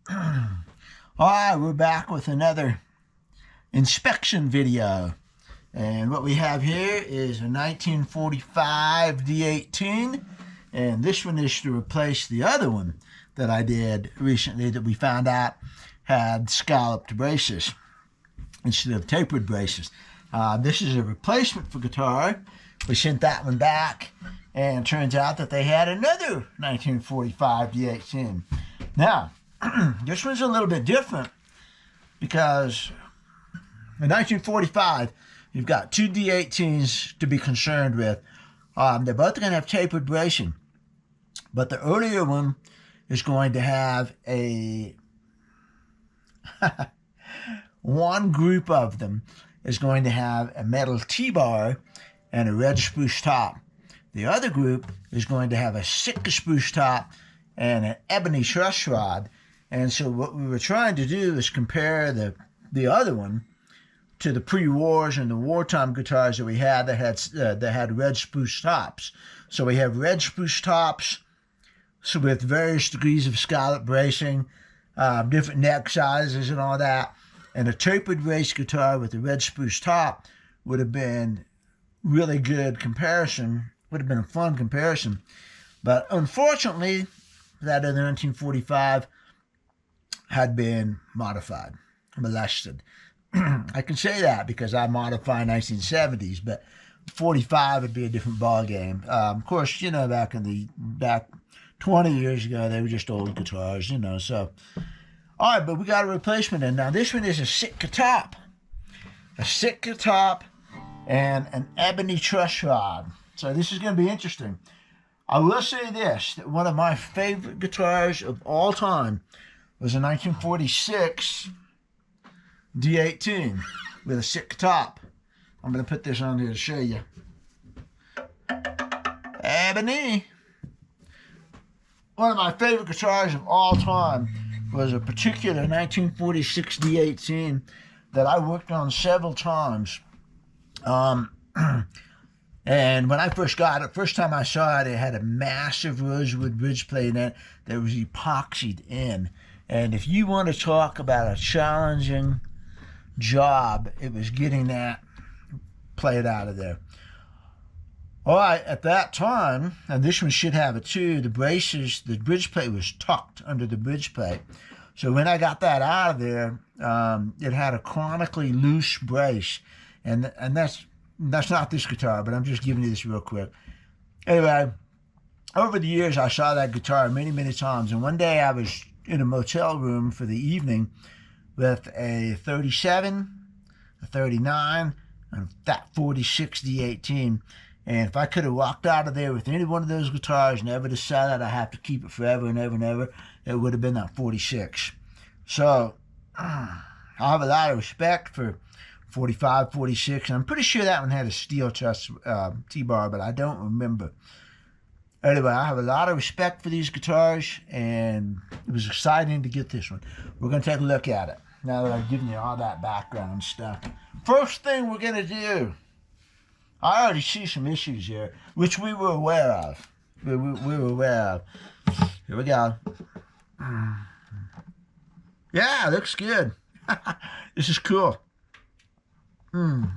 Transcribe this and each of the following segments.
Alright, we're back with another inspection video. And what we have here is a 1945 D18. And this one is to replace the other one that I did recently that we found out had scalloped braces instead of tapered braces. This is a replacement for guitar. We sent that one back, and it turns out that they had another 1945 D18. Now, this one's a little bit different because in 1945, you've got two D18s to be concerned with. They're both going to have tapered bracing, but the earlier one is going to have a one group of them is going to have a metal T-bar and a red spruce top. The other group is going to have a Sitka spruce top and an ebony truss rod. And so what we were trying to do is compare the other one to the pre-wars and the wartime guitars that we had that had red spruce tops. So we have red spruce tops, so with various degrees of scallop bracing, different neck sizes and all that. And a tapered brace guitar with a red spruce top would have been really good comparison, would have been a fun comparison. But unfortunately, that of the 1945 had been modified, molested. I can say that because I modified 1970s, but 45 would be a different ball game. Of course, you know, back 20 years ago, they were just old guitars, you know. So, all right, but we got a replacement in. Now, this one is a Sitka top. A Sitka top and an ebony truss rod. So this is going to be interesting. I will say this, that one of my favorite guitars of all time was a 1946 D18 with a Sitka top. I'm going to put this on here to show you. Ebony. One of my favorite guitars of all time was a particular 1946 D18 that I worked on several times. And when I first got it, first time I saw it, it had a massive rosewood bridge plate in it that was epoxied in. And if you want to talk about a challenging job, it was getting that plate out of there. All right, at that time, and this one should have it too, the braces, the bridge plate was tucked under the bridge plate. So when I got that out of there, it had a chronically loose brace. And that's not this guitar, but I'm just giving you this real quick. Anyway, over the years, I saw that guitar many, many times. And one day I was in a motel room for the evening with a 37, a 39, and that 46 D18. And if I could have walked out of there with any one of those guitars and ever decided I have to keep it forever and ever and ever, it would have been that 46. So I have a lot of respect for 45, 46, and I'm pretty sure that one had a steel truss T-bar, but I don't remember. Anyway, I have a lot of respect for these guitars, and it was exciting to get this one. We're going to take a look at it now that I've given you all that background stuff. First thing we're going to do, I already see some issues here, which we were aware of. We were aware of. Here we go. Yeah, it looks good. This is cool. There's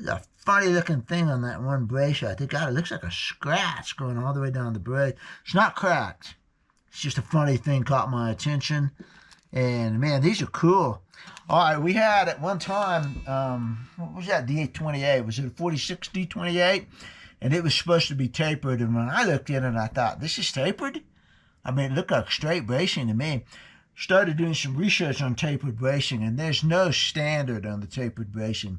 a funny looking thing on that one brace right there. God, it looks like a scratch going all the way down the brace. It's not cracked. It's just a funny thing caught my attention. And man, these are cool. All right, we had at one time, what was that D28? Was it a 46 D28? And it was supposed to be tapered. And when I looked at it, I thought, this is tapered? I mean, it looked like straight bracing to me. Started doing some research on tapered bracing, and there's no standard on the tapered bracing.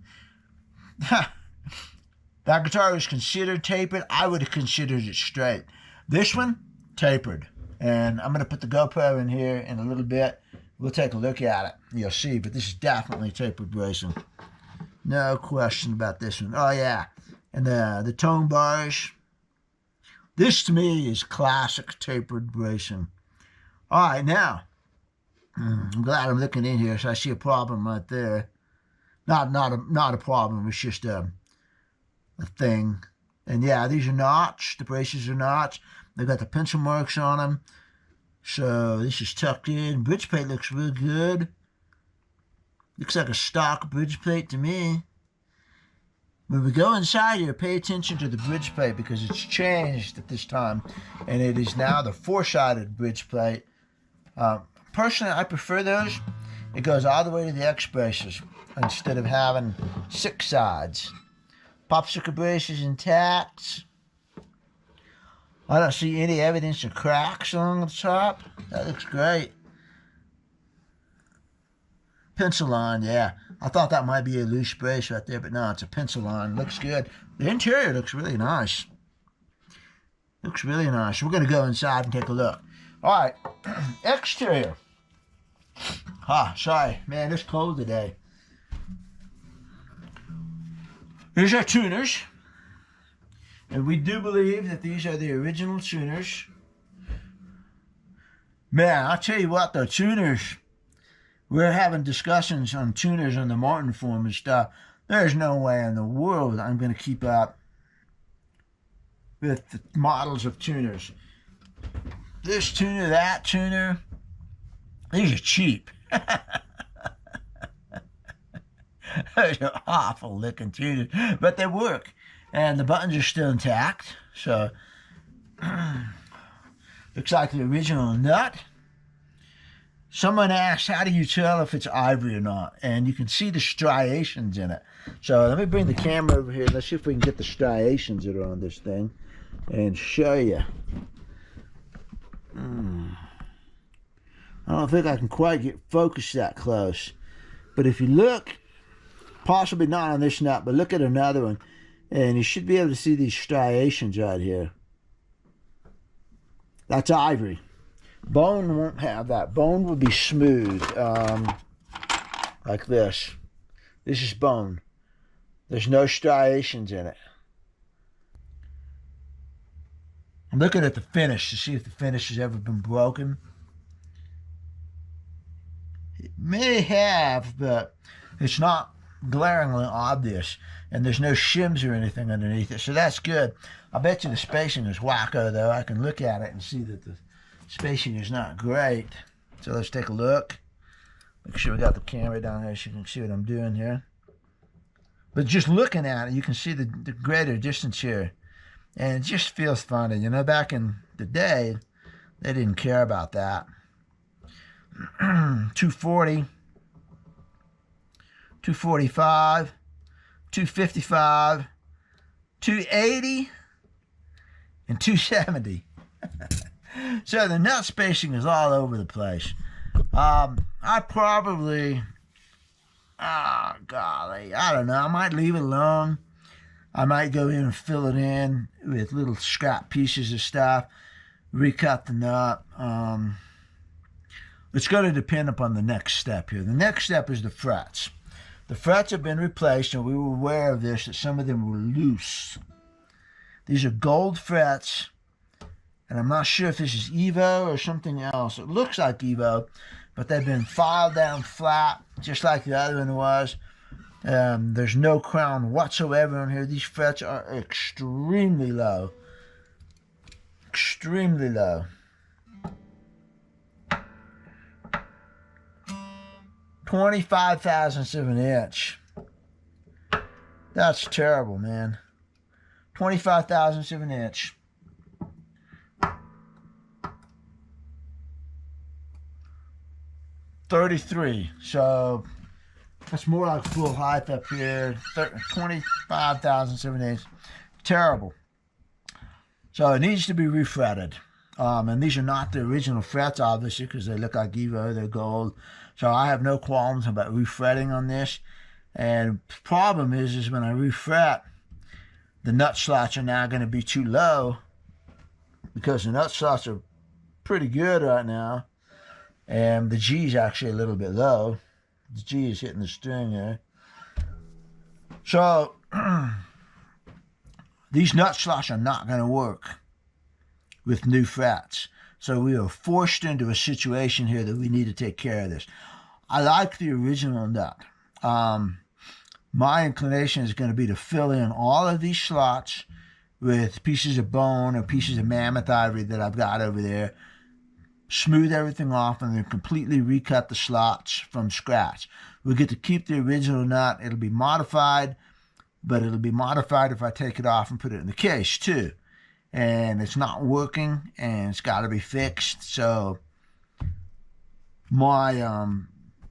That guitar was considered tapered. I would have considered it straight. This one, tapered. And I'm going to put the GoPro in here in a little bit. We'll take a look at it. You'll see, but this is definitely tapered bracing. No question about this one. Oh, yeah. And the tone bars. This, to me, is classic tapered bracing. All right, now, I'm glad I'm looking in here, so I see a problem right there. Not a problem. It's just a thing. And yeah, these are notched. The braces are notched. They got the pencil marks on them. So this is tucked in. Bridge plate looks real good. Looks like a stock bridge plate to me. When we go inside here, pay attention to the bridge plate because it's changed at this time. And it is now the 4-sided bridge plate. Personally, I prefer those. It goes all the way to the X braces instead of having 6 sides. Popsicle braces intact. I don't see any evidence of cracks along the top. That looks great. Pencil line, yeah. I thought that might be a loose brace right there, but no, it's a pencil line. Looks good. The interior looks really nice. Looks really nice. We're going to go inside and take a look. All right, exterior. Sorry, man, it's cold today. Here's our tuners. And we do believe that these are the original tuners. Man, I'll tell you what, the tuners, we're having discussions on tuners on the Martin forum and stuff. There's no way in the world I'm going to keep up with the models of tuners. This tuner, that tuner, these are cheap. Those are awful looking tuners, but they work. And the buttons are still intact, so looks like the original nut. Someone asked, how do you tell if it's ivory or not? And you can see the striations in it. So let me bring the camera over here. Let's see if we can get the striations that are on this thing and show you. I don't think I can quite get focused that close. But if you look, possibly not on this nut, but look at another one. And you should be able to see these striations right here. That's ivory. Bone won't have that. Bone will be smooth, like this. This is bone. There's no striations in it. I'm looking at the finish to see if the finish has ever been broken. It may have, but it's not glaringly obvious, and there's no shims or anything underneath it, so that's good. I bet you the spacing is wacko, though. I can look at it and see that the spacing is not great. So let's take a look. Make sure we got the camera down there so you can see what I'm doing here. But just looking at it, you can see the greater distance here, and it just feels funny. You know, back in the day, they didn't care about that. 240. 245, 255, 280, and 270. So the nut spacing is all over the place. I probably, golly, I don't know. I might leave it alone. I might go in and fill it in with little scrap pieces of stuff, recut the nut. It's going to depend upon the next step here. The next step is the frets. The frets have been replaced, and we were aware of this, that some of them were loose. These are gold frets, and I'm not sure if this is Evo or something else. It looks like Evo, but they've been filed down flat, just like the other one was. There's no crown whatsoever on here. These frets are extremely low. Extremely low. 25 thousandths of an inch. That's terrible, man. 25 thousandths of an inch. .33. So that's more like full height up here. 25 thousandths of an inch. Terrible. So it needs to be refretted. And these are not the original frets, obviously, because they look like Evo. They're gold. So I have no qualms about refretting on this. And the problem is when I refret, the nut slots are now going to be too low because the nut slots are pretty good right now. And the G is actually a little bit low. The G is hitting the string there. So these nut slots are not going to work with new frets. So we are forced into a situation here that we need to take care of this. I like the original nut. My inclination is going to be to fill in all of these slots with pieces of bone or pieces of mammoth ivory that I've got over there, smooth everything off, and then completely recut the slots from scratch. We get to keep the original nut. It'll be modified, but it'll be modified if I take it off and put it in the case too. And it's not working, and it's got to be fixed. So my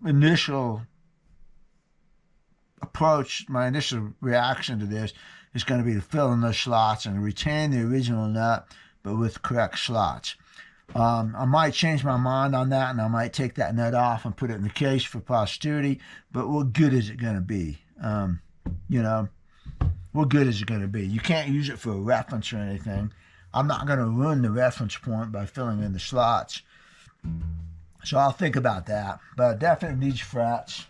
initial approach, my initial reaction to this is going to be to fill in those slots and retain the original nut, but with correct slots. I might change my mind on that, and I might take that nut off and put it in the case for posterity, but what good is it going to be? You know, what good is it going to be? You can't use it for a reference or anything. I'm not going to ruin the reference point by filling in the slots. So I'll think about that, but it definitely needs frets.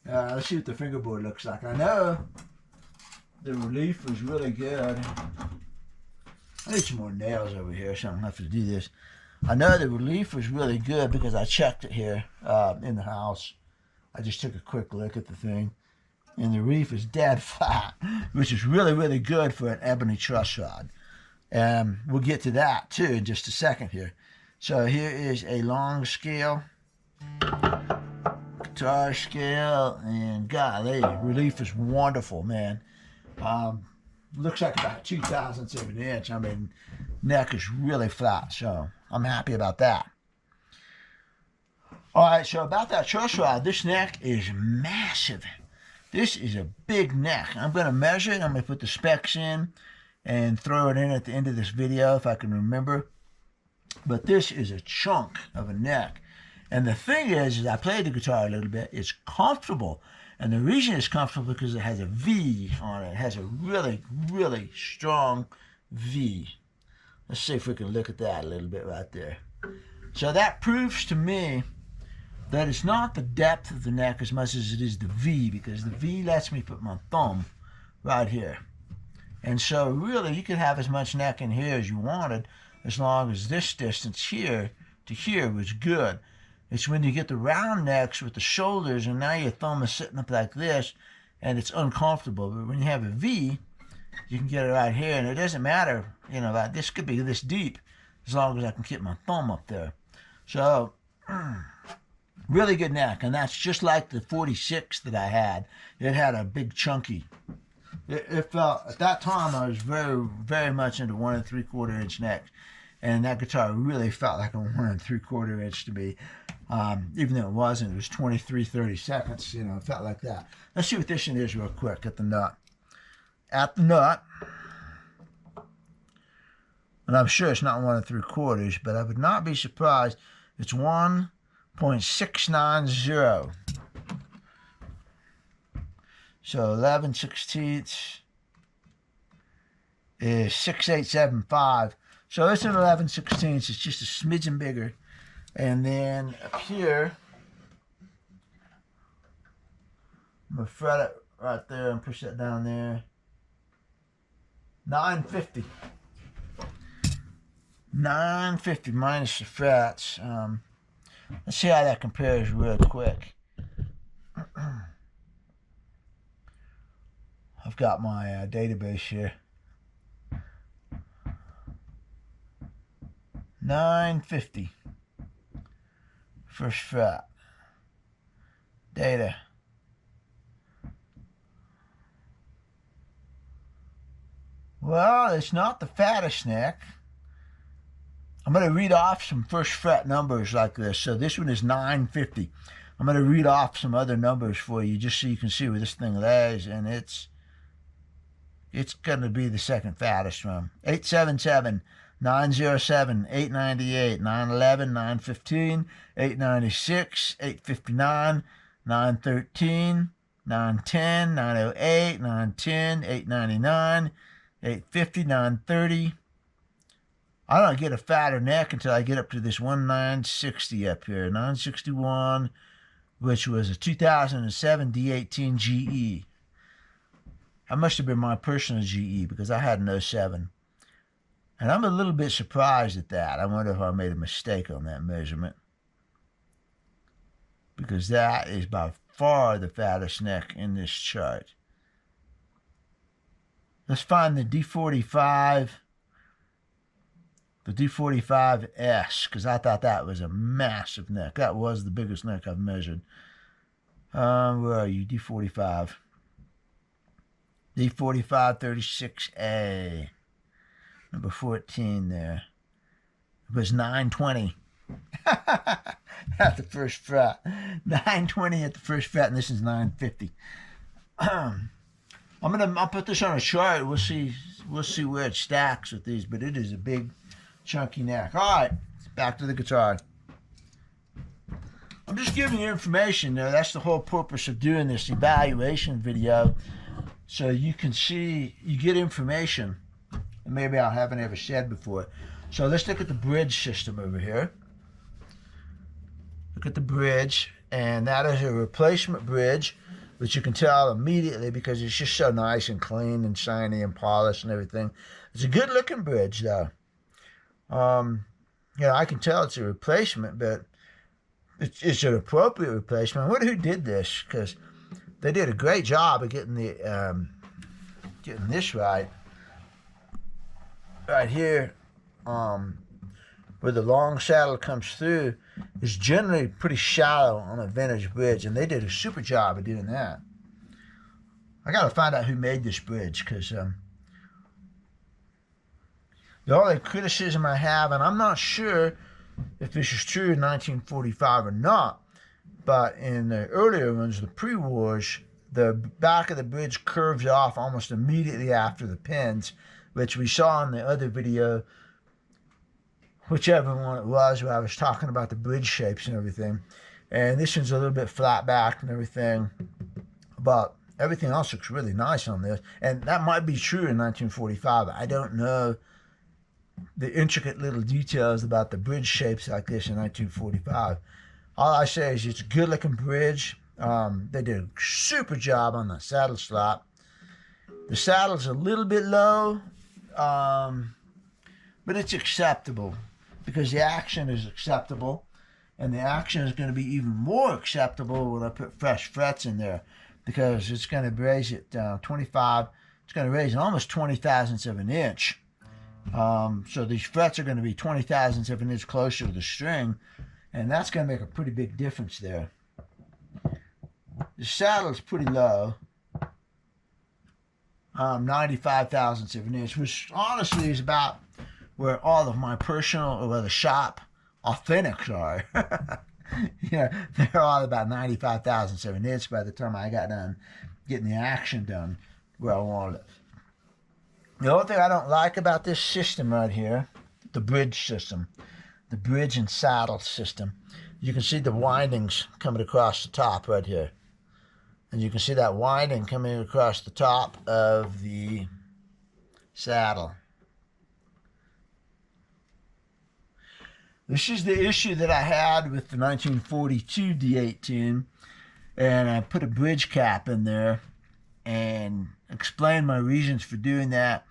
Let's see what the fingerboard looks like. I know the relief was really good. I need some more nails over here, so I'm going to have to do this. I know the relief was really good because I checked it here in the house. I just took a quick look at the thing, and the relief is dead flat, which is really, really good for an ebony truss rod. And we'll get to that too in just a second here. So here is a long scale, guitar scale, and golly, relief is wonderful, man. Looks like about 2/1000 of an inch. I mean, neck is really flat, so I'm happy about that. All right, so about that truss rod, this neck is massive. This is a big neck. I'm going to measure it. I'm going to put the specs in and throw it in at the end of this video if I can remember. But this is a chunk of a neck. And the thing is I played the guitar a little bit. It's comfortable. And the reason it's comfortable because it has a V on it. It has a really, really strong V. Let's see if we can look at that a little bit right there. So that proves to me that it's not the depth of the neck as much as it is the V, because the V lets me put my thumb right here. And so really you could have as much neck in here as you wanted, as long as this distance here to here was good. It's when you get the round necks with the shoulders and now your thumb is sitting up like this and it's uncomfortable. But when you have a V, you can get it right here, and it doesn't matter, you know, like this could be this deep as long as I can keep my thumb up there. So really good neck, and that's just like the 46 that I had. It had a big chunky. It felt, at that time I was very, very much into 1 3/4 inch necks. And that guitar really felt like a 1 3/4 inch to me. Even though it wasn't, it was 23-30 seconds, you know, it felt like that. Let's see what this one is real quick at the nut. At the nut, and I'm sure it's not 1 3/4, but I would not be surprised. It's 1.690. So 11/16 is 6875. So it's an 11/16. It's just a smidgen bigger. And then up here, I'm going to fret it right there and push that down there. 950. 950 minus the frets. Let's see how that compares real quick. I've got my database here. 950. First fret. Data. Well, it's not the fattest neck. I'm going to read off some first fret numbers like this. So this one is 950. I'm going to read off some other numbers for you just so you can see where this thing lays, and it's going to be the second fattest one. 877, 907, 898, 911, 915, 896, 859, 913, 910, 908, 910, 899, 850, 930. I don't get a fatter neck until I get up to this 960 up here. 961, which was a 2007 D18 GE. That must have been my personal GE because I had an 07. And I'm a little bit surprised at that. I wonder if I made a mistake on that measurement, because that is by far the fattest neck in this chart. Let's find the D45. The D45S, because I thought that was a massive neck. That was the biggest neck I've measured. Where are you? D45. D45 36A. Number 14 there. It was 920 at the first fret. 920 at the first fret, and this is 950. I'll put this on a chart. We'll see where it stacks with these, but it is a big, chunky neck. All right, back to the guitar. I'm just giving you information there. That's the whole purpose of doing this evaluation video, so you can see, you get information, and maybe I haven't ever said before. So let's look at the bridge system over here. Look at the bridge, and that is a replacement bridge, which you can tell immediately because it's just so nice and clean and shiny and polished and everything. It's a good looking bridge though. You know, I can tell it's a replacement, but it's an appropriate replacement. I wonder who did this, because they did a great job of getting the getting this right here. Where the long saddle comes through is generally pretty shallow on a vintage bridge, and they did a super job of doing that. I got to find out who made this bridge, because the only criticism I have, and I'm not sure if this is true in 1945 or not, but in the earlier ones, the pre-wars, the back of the bridge curves off almost immediately after the pins, which we saw in the other video, whichever one it was, where I was talking about the bridge shapes and everything. And this one's a little bit flat back and everything, but everything else looks really nice on this. And that might be true in 1945. I don't know the intricate little details about the bridge shapes like this in 1945. All I say is it's a good looking bridge. They did a super job on the saddle slot. The saddle's a little bit low, but it's acceptable because the action is acceptable, and the action is going to be even more acceptable when I put fresh frets in there, because it's going to raise it 25. It's going to raise it almost 20 thousandths of an inch. So these frets are going to be 20 thousandths of an inch closer to the string, and that's going to make a pretty big difference there. The saddle is pretty low, 95 thousandths of an inch, which honestly is about where all of my personal, or where the shop authentics are. Yeah, they're all about 95 thousandths of an inch by the time I got done getting the action done where I wanted it. The only thing I don't like about this system right here, the bridge system, the bridge and saddle system, you can see the windings coming across the top right here. And you can see that winding coming across the top of the saddle. This is the issue that I had with the 1942 D18, and I put a bridge cap in there and explained my reasons for doing that,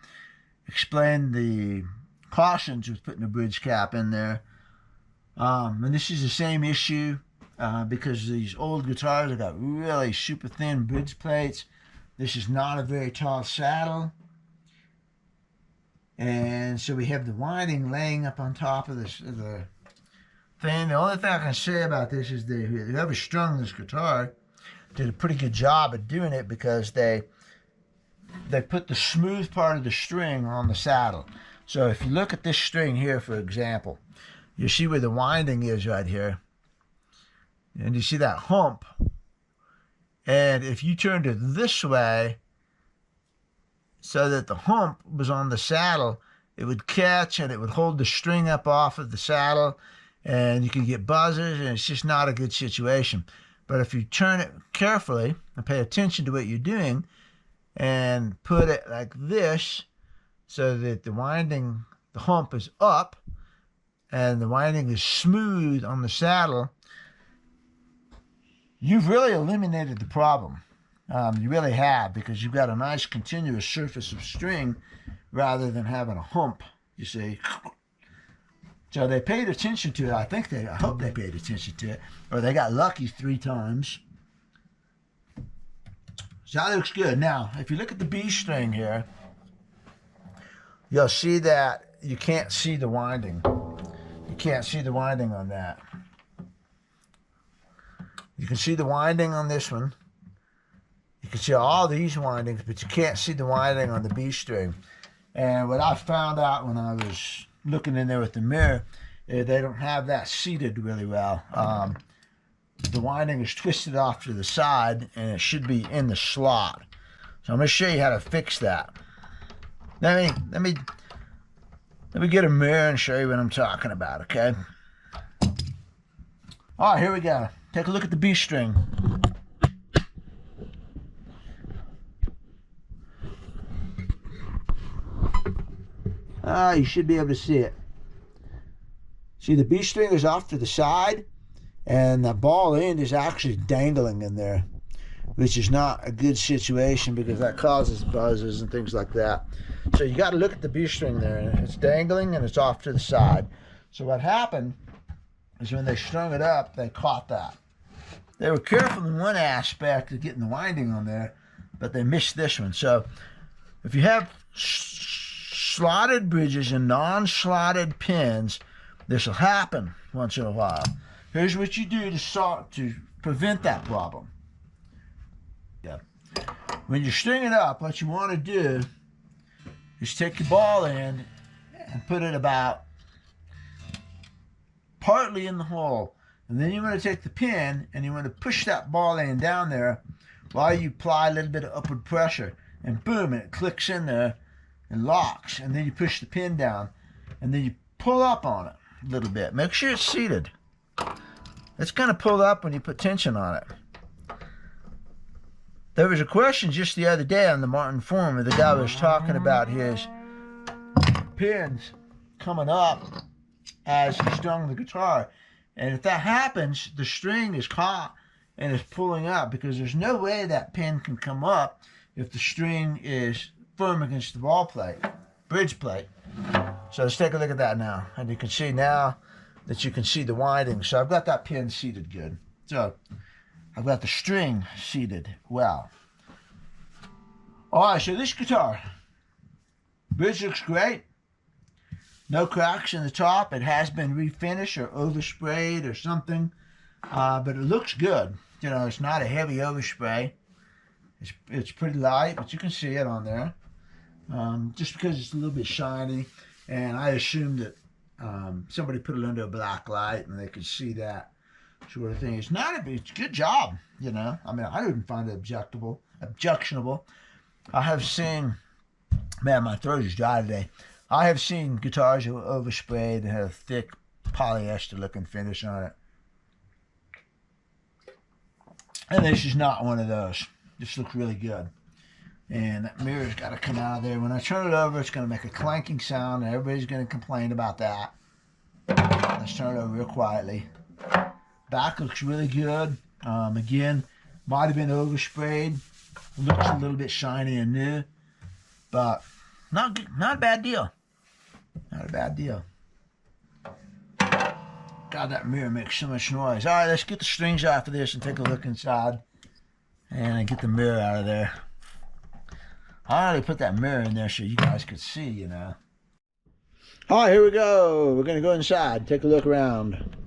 explained the cautions with putting a bridge cap in there. And this is the same issue because these old guitars have got really super thin bridge plates. This is not a very tall saddle. And so we have the winding laying up on top of the thing. The only thing I can say about this is whoever strung this guitar did a pretty good job at doing it, because they put the smooth part of the string on the saddle. So if you look at this string here, for example, you see where the winding is right here. And you see that hump. And if you turned it this way, so that the hump was on the saddle, it would catch and it would hold the string up off of the saddle, and you can get buzzes, and it's just not a good situation. But if you turn it carefully and pay attention to what you're doing and put it like this, so that the winding, the hump is up and the winding is smooth on the saddle, you've really eliminated the problem. You really have, because you've got a nice continuous surface of string rather than having a hump, you see. So they paid attention to it. I hope they paid attention to it, or they got lucky 3 times. So that looks good. Now, if you look at the B string here, you'll see that you can't see the winding. You can't see the winding on that. You can see the winding on this one. You can see all these windings, but you can't see the winding on the B string. And what I found out when I was looking in there with the mirror, is they don't have that seated really well. The winding is twisted off to the side, and it should be in the slot. So I'm going to show you how to fix that. Let me get a mirror and show you what I'm talking about, okay? All right, here we go. Take a look at the B string. You should be able to see it. See, the B string is off to the side, and the ball end is actually dangling in there, which is not a good situation because that causes buzzes and things like that. So you got to look at the B string there, and it's dangling and it's off to the side. So what happened is when they strung it up, they caught that. They were careful in one aspect of getting the winding on there, but they missed this one. So if you have slotted bridges and non-slotted pins, this will happen once in a while. Here's what you do to prevent that problem. Yeah. When you're stringing up, what you want to do is take your ball end and put it about partly in the hole. And then you want to take the pin and you want to push that ball end down there while you apply a little bit of upward pressure. And boom, it clicks in there and locks. And then you push the pin down. And then you pull up on it a little bit. Make sure it's seated. It's going to pull up when you put tension on it. There was a question just the other day on the Martin forum where the guy was talking about his pins coming up as he strung the guitar. And if that happens, the string is caught and is pulling up because there's no way that pin can come up if the string is firm against the bridge plate. So let's take a look at that now. And you can see now that you can see the winding. So I've got that pin seated good. So I've got the string seated well. All right, so this guitar, bridge looks great. No cracks in the top. It has been refinished or oversprayed or something, but it looks good. You know, it's not a heavy overspray. It's pretty light, but you can see it on there. Just because it's a little bit shiny, and I assumed that somebody put it under a black light and they could see that sort of thing. It's a good job, you know. I mean, I didn't find it objectionable. I have seen, man, my throat is dry today. I have seen guitars that were oversprayed and had a thick polyester looking finish on it. And this is not one of those. This looks really good. And that mirror's got to come out of there. When I turn it over, it's going to make a clanking sound, and everybody's going to complain about that. Let's turn it over real quietly. Back looks really good. Again, might have been oversprayed. Looks a little bit shiny and new, but not a bad deal. Not a bad deal. God, that mirror makes so much noise. All right, let's get the strings off of this and take a look inside. And get the mirror out of there. I already put that mirror in there so you guys could see, you know. All right, here we go. We're going to go inside, take a look around.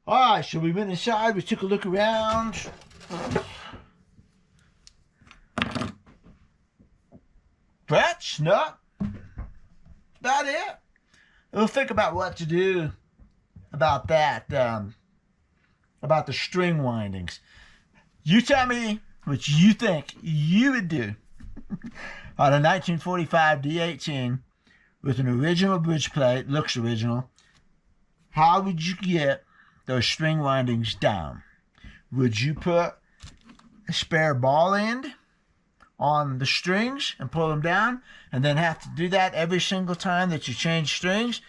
All right, so we went inside, we took a look around. Fret, snug, about it. We'll think about what to do about that, about the string windings. You tell me what you think you would do on a 1945 D18 with an original bridge plate, looks original. How would you get those string windings down? Would you put a spare ball end on the strings and pull them down, and then have to do that every single time that you change strings?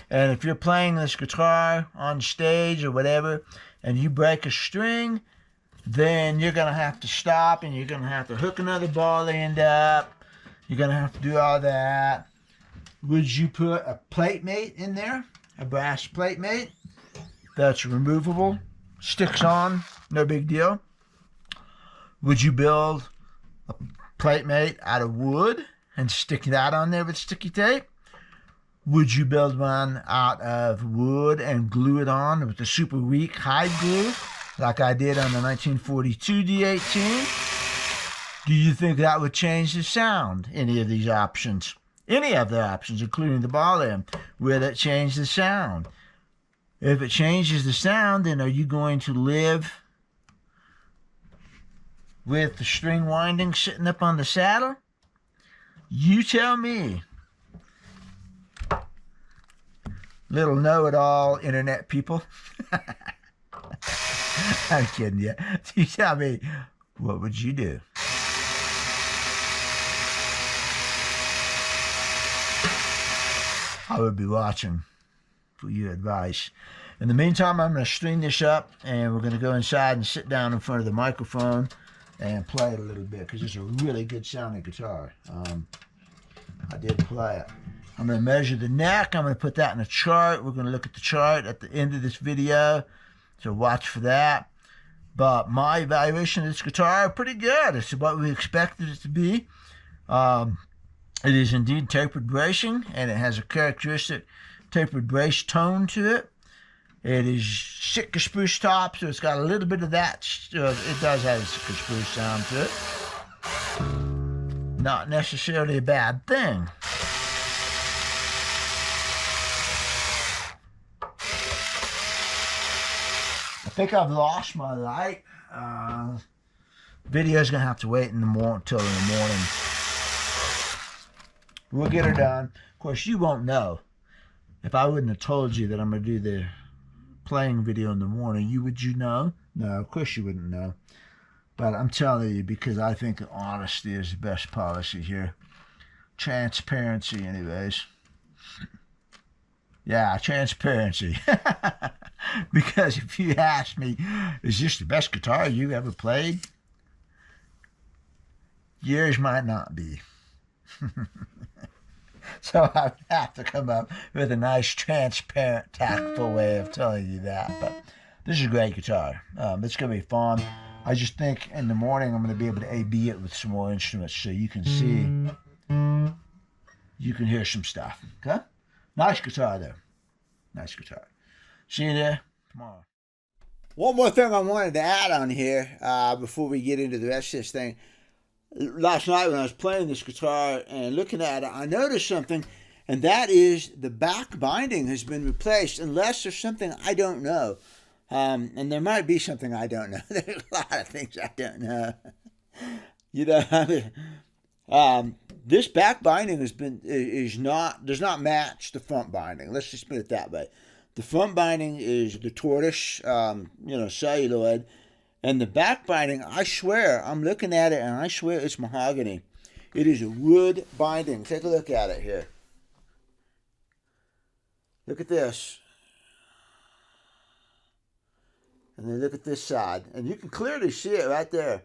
And if you're playing this guitar on stage or whatever, and you break a string, then you're going to have to stop, and you're going to have to hook another ball end up. You're going to have to do all that. Would you put a plate mate in there, a brass plate mate that's removable, sticks on, no big deal? Would you build a plate mate out of wood and stick that on there with sticky tape? Would you build one out of wood and glue it on with a super weak hide glue, like I did on the 1942 D18? Do you think that would change the sound? Any of these options? Any of the options, including the ball end, will it change the sound? If it changes the sound, then are you going to live with the string winding sitting up on the saddle? You tell me. Little know-it-all internet people. I'm kidding you. You tell me, what would you do? I would be watching for your advice. In the meantime, I'm going to string this up, and we're going to go inside and sit down in front of the microphone and play it a little bit, because it's a really good sounding guitar. I did play it. I'm going to measure the neck. I'm going to put that in a chart. We're going to look at the chart at the end of this video, so watch for that. But my evaluation of this guitar, pretty good. It's what we expected it to be. It is indeed tapered bracing, and it has a characteristic tapered brace tone to it. It is Sitka spruce top, so it's got a little bit of that. It does have a Sitka spruce sound to it. Not necessarily a bad thing. I think I've lost my light. Video's gonna have to wait till in the morning. We'll get her done. Of course, you won't know. If I wouldn't have told you that I'm gonna do the playing video in the morning, would you know? No, of course you wouldn't know. But I'm telling you, because I think honesty is the best policy here. Transparency, anyways. Yeah, transparency. Because if you ask me, is this the best guitar you ever played? Yours might not be. So I have to come up with a nice, transparent, tactful way of telling you that. But this is a great guitar. It's going to be fun. I just think in the morning I'm going to be able to A-B it with some more instruments so you can see, you can hear some stuff. Okay? Nice guitar there. Nice guitar. See you there tomorrow. One more thing I wanted to add on here before we get into the rest of this thing. Last night when I was playing this guitar and looking at it, I noticed something, and that is the back binding has been replaced, unless there's something I don't know. And there might be something I don't know. There's a lot of things I don't know. You know, this back binding does not match the front binding. Let's just put it that way. The front binding is the tortoise, celluloid. And the back binding, I swear, I'm looking at it and I swear it's mahogany. It is a wood binding. Take a look at it here. Look at this. And then look at this side. And you can clearly see it right there.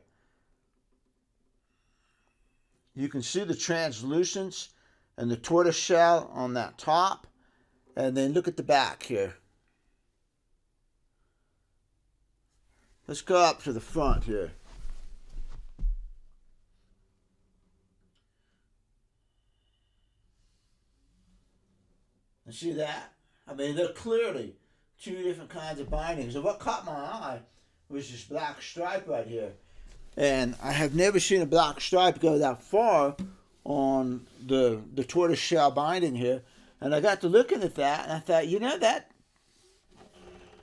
You can see the translucence and the tortoise shell on that top. And then look at the back here. Let's go up to the front here. And see that? I mean, they're clearly two different kinds of bindings. And what caught my eye was this black stripe right here. And I have never seen a black stripe go that far on the tortoise shell binding here. And I got to looking at that, and I thought, you know,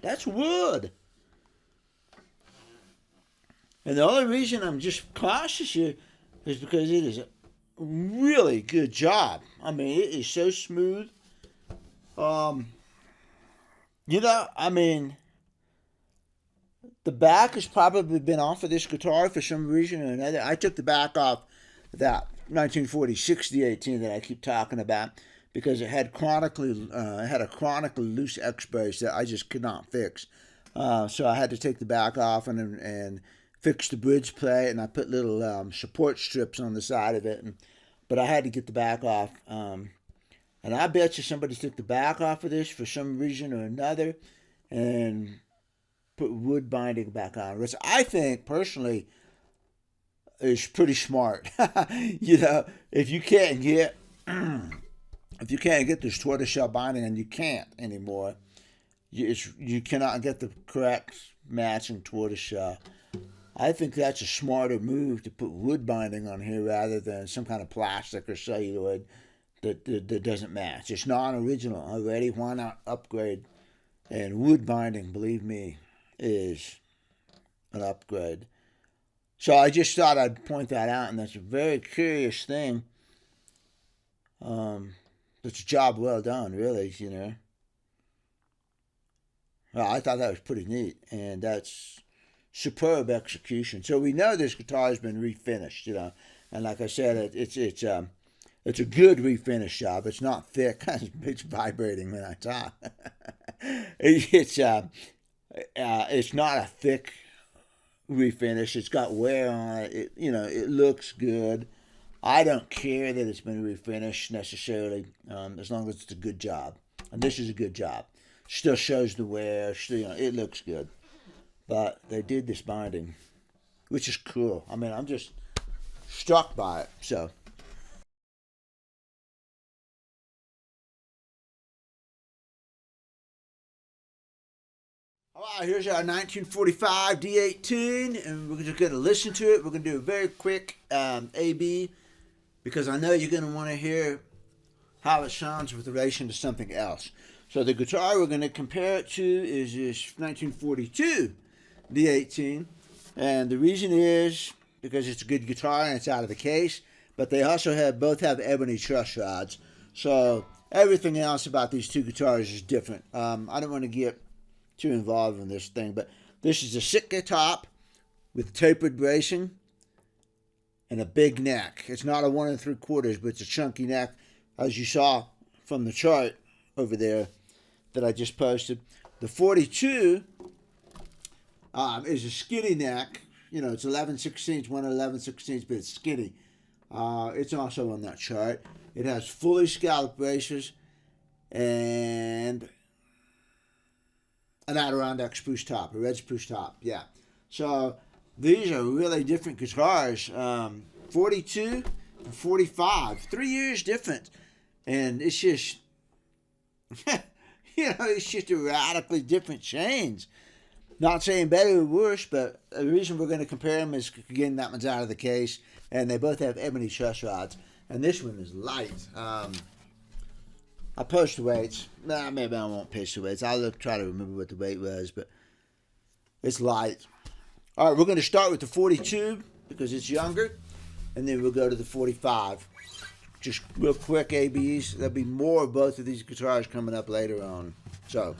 that's wood. And the only reason I'm just cautious here is because it is a really good job. I mean, it is so smooth. You know, I mean, the back has probably been off of this guitar for some reason or another. I took the back off that 1946 D18 that I keep talking about because it had a chronically loose X brace that I just could not fix. So I had to take the back off and fix the bridge plate, and I put little support strips on the side of it. But I had to get the back off. And I bet you somebody took the back off of this for some reason or another and put wood binding back on, which I think personally is pretty smart. You know, if you can't get this tortoiseshell binding, and you can't anymore, you cannot get the correct matching tortoiseshell. I think that's a smarter move to put wood binding on here rather than some kind of plastic or celluloid that doesn't match. It's non-original already. Why not upgrade? And wood binding, believe me, is an upgrade. So I just thought I'd point that out, and that's a very curious thing. It's a job well done, really, you know. Well, I thought that was pretty neat, and that's superb execution. So we know this guitar has been refinished, you know, and like I said, it's a good refinish job. It's not thick. It's vibrating when I talk. It's not a thick refinish. It's got wear on it. You know, it looks good. I don't care that it's been refinished necessarily, as long as it's a good job. And this is a good job. Still shows the wear. Still, you know, it looks good. But they did this binding, which is cool. I mean, I'm just struck by it. So. All right, here's our 1945 D18, and we're just going to listen to it. We're going to do a very quick A-B, because I know you're going to want to hear how it sounds with relation to something else. So the guitar we're going to compare it to is this 1942 D18, and the reason is because it's a good guitar and it's out of the case, but they also both have ebony truss rods. So everything else about these two guitars is different. I don't want to get too involved in this thing, but this is a Sitka top with tapered bracing and a big neck. It's not a 1 3/4, but it's a chunky neck, as you saw from the chart over there that I just posted. The 42 is a skinny neck. You know, it's 11/16, 1 11/16, but it's skinny. It's also on that chart. It has fully scalloped braces and an Adirondack spruce top, a red spruce top, yeah. So these are really different guitars. 42 and 45, 3 years different. And it's just, you know, it's just a radically different change. Not saying better or worse, but the reason we're going to compare them is, again, that one's out of the case, and they both have ebony truss rods. And this one is light. I'll post the weights. Nah, maybe I won't post the weights. I'll try to remember what the weight was, but it's light. All right, we're going to start with the 42 because it's younger, and then we'll go to the 45. Just real quick ABs. There'll be more of both of these guitars coming up later on. So.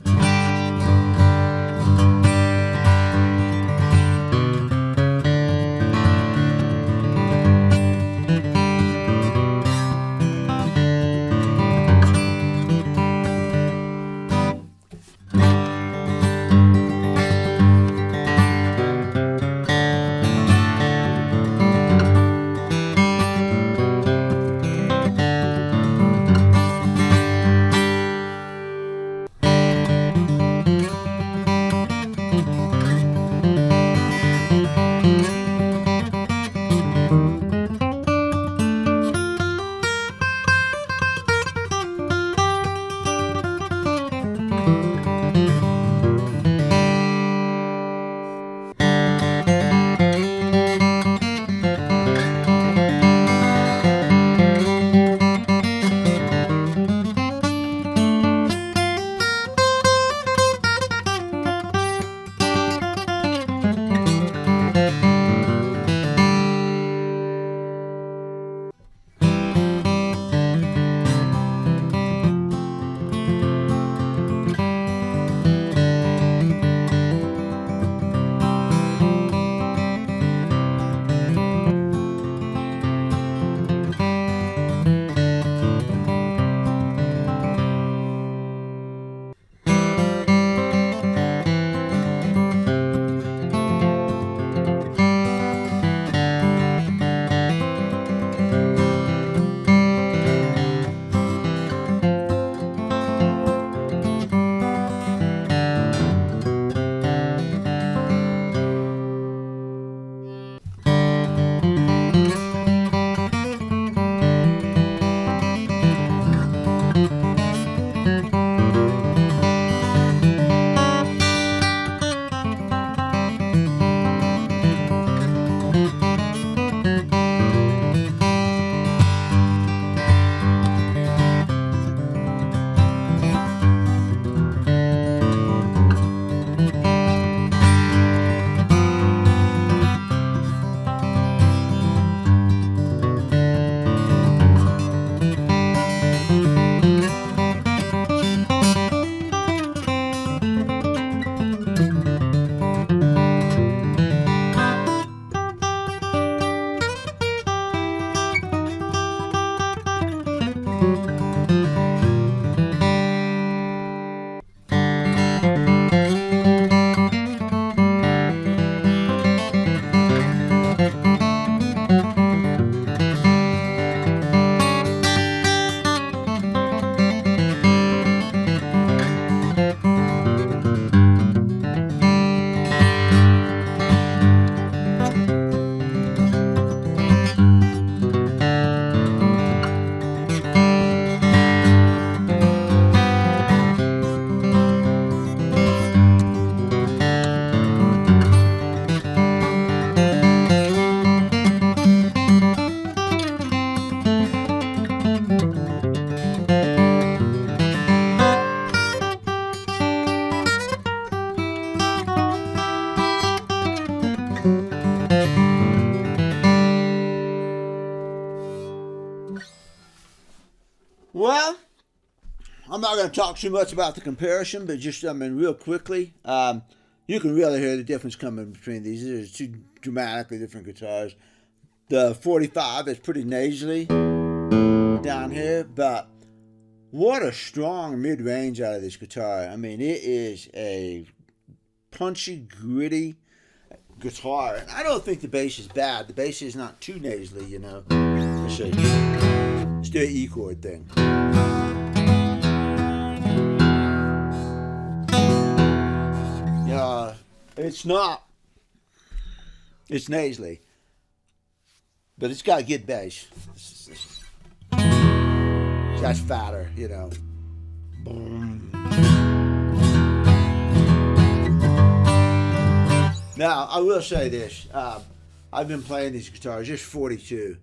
Well, I'm not going to talk too much about the comparison, but just, real quickly, you can really hear the difference coming between these. These are two dramatically different guitars. The 45 is pretty nasally down here, but what a strong mid-range out of this guitar. I mean, it is a punchy, gritty guitar. And I don't think the bass is bad. The bass is not too nasally, you know. Let's see. Let's do an E chord thing. It's not. It's nasally. But it's got a good bass. That's fatter, you know. Boom. Now, I will say this. I've been playing these guitars, just 42.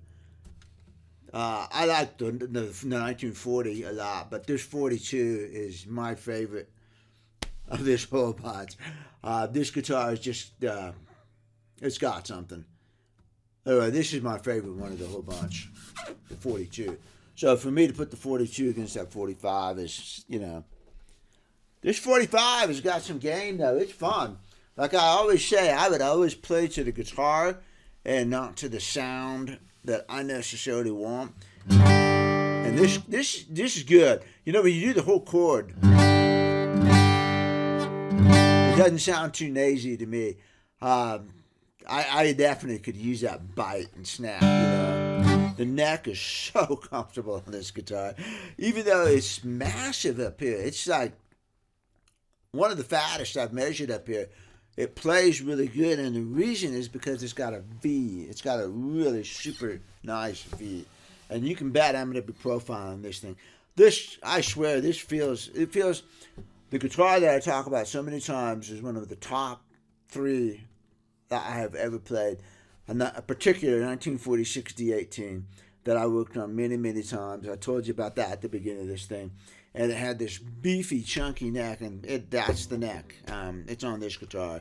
I like the 1940 a lot, but this 42 is my favorite of this whole bunch. This guitar is just, it's got something. This is my favorite one of the whole bunch, the 42. So for me to put the 42 against that 45 is, you know, this 45 has got some game though. It's fun. Like I always say, I would always play to the guitar and not to the sound that I necessarily want. And this is good. You know, when you do the whole chord, it doesn't sound too nasally to me. I definitely could use that bite and snap, you know. The neck is so comfortable on this guitar. Even though it's massive up here, it's like one of the fattest I've measured up here. It plays really good, and the reason is because it's got a V. It's got a really super nice V. And you can bet I'm going to be profiling this thing. This, I swear, it feels, the guitar that I talk about so many times is one of the top 3 that I have ever played. And a particular 1946 D18 that I worked on many, many times. I told you about that at the beginning of this thing. And it had this beefy, chunky neck, and that's the neck. It's on this guitar.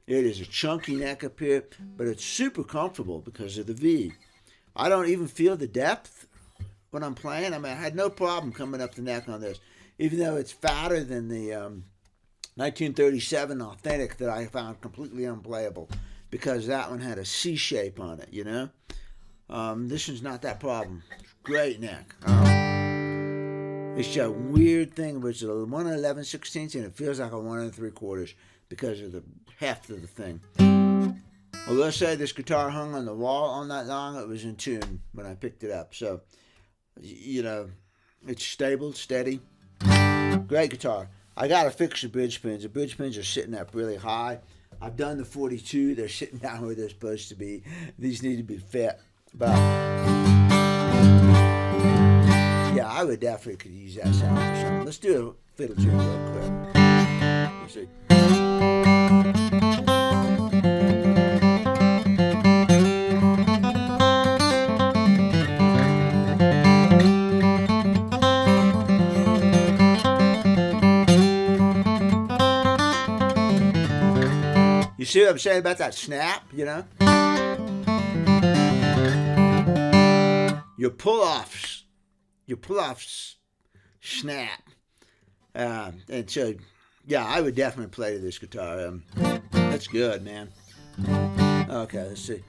It is a chunky neck up here, but it's super comfortable because of the V. I don't even feel the depth when I'm playing. I mean, I had no problem coming up the neck on this, even though it's fatter than the 1937 Authentic that I found completely unplayable because that one had a C shape on it, you know? This one's not that problem. Great neck. It's a weird thing, but it's a 1 11/16 and it feels like a 1 3/4 because of the heft of the thing. I will say this guitar hung on the wall all night long. It was in tune when I picked it up. So, you know, it's stable, steady. Great guitar. I got to fix the bridge pins. The bridge pins are sitting up really high. I've done the 42. They're sitting down where they're supposed to be. These need to be fit. But yeah, I would definitely could use that sound for something. Let's do a fiddle tune real quick. Let's see. You see what I'm saying about that snap, you know? Your pull-offs snap. And so, yeah, I would definitely play to this guitar. That's good, man. Okay, let's see.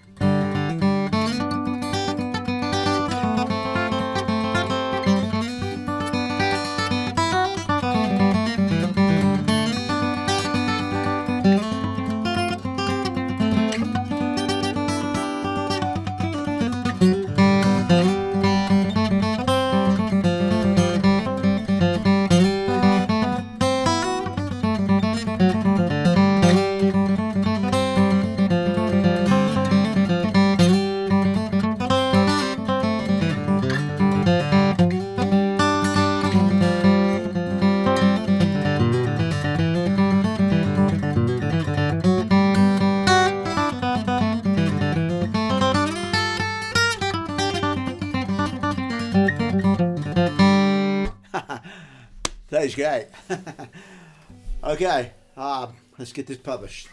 he's great. Okay, let's get this published.